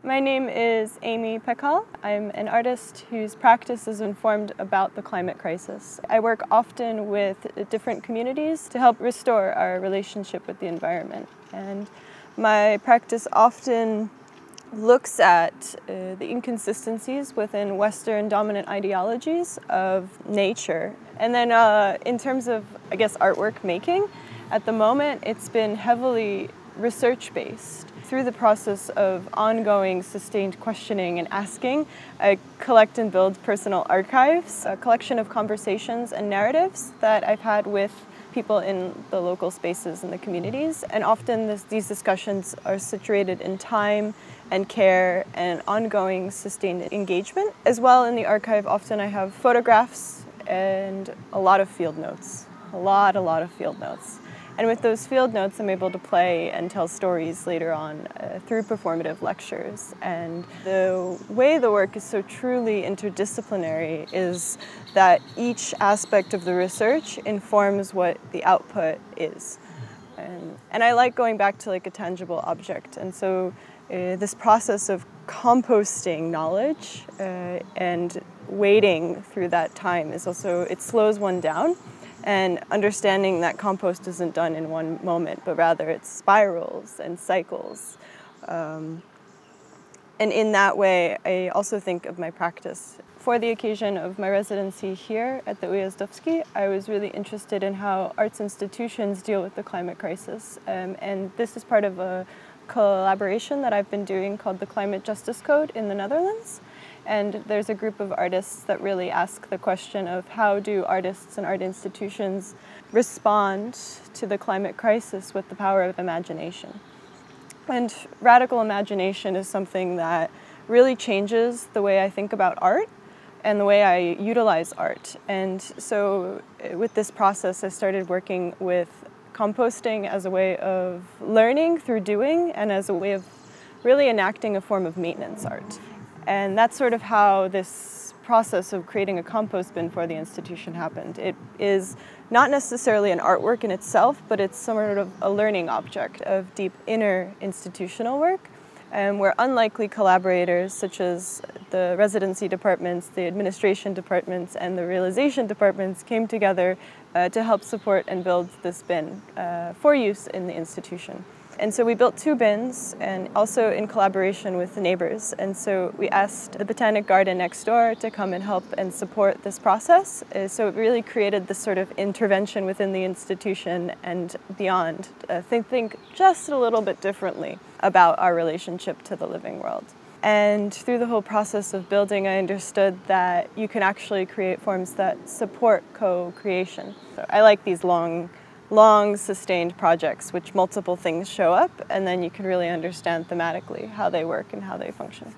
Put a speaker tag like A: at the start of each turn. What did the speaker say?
A: My name is Amy Pekal. I'm an artist whose practice is informed about the climate crisis. I work often with different communities to help restore our relationship with the environment. And my practice often looks at the inconsistencies within Western dominant ideologies of nature. And then in terms of, artwork making, at the moment it's been heavily research-based. Through the process of ongoing, sustained questioning and asking, I collect and build personal archives, a collection of conversations and narratives that I've had with people in the local spaces and the communities. And often these discussions are situated in time and care and ongoing, sustained engagement. As well, in the archive, often I have photographs and a lot of field notes. A lot of field notes. And with those field notes, I'm able to play and tell stories later on through performative lectures. And the way the work is so truly interdisciplinary is that each aspect of the research informs what the output is. And I like going back to like a tangible object. And so this process of composting knowledge and waiting through that time is also, it slows one down. And understanding that compost isn't done in one moment, but rather it's spirals and cycles. And in that way, I also think of my practice. For the occasion of my residency here at the Ujazdowski, I was really interested in how arts institutions deal with the climate crisis. And this is part of a collaboration that I've been doing called the Climate Justice Code in the Netherlands. And there's a group of artists that really ask the question of how do artists and art institutions respond to the climate crisis with the power of imagination. And radical imagination is something that really changes the way I think about art and the way I utilize art. And so with this process, I started working with composting as a way of learning through doing and as a way of really enacting a form of maintenance art. And that's sort of how this process of creating a compost bin for the institution happened. It is not necessarily an artwork in itself, but it's sort of a learning object of deep inner institutional work, where unlikely collaborators such as the residency departments, the administration departments, and the realization departments came together to help support and build this bin for use in the institution. And so we built 2 bins, and also in collaboration with the neighbors. And so we asked the botanic garden next door to come and help and support this process. So it really created this sort of intervention within the institution and beyond. Think just a little bit differently about our relationship to the living world. And through the whole process of building, I understood that you can actually create forms that support co-creation. So I like these long sustained projects which multiple things show up, and then you can really understand thematically how they work and how they function.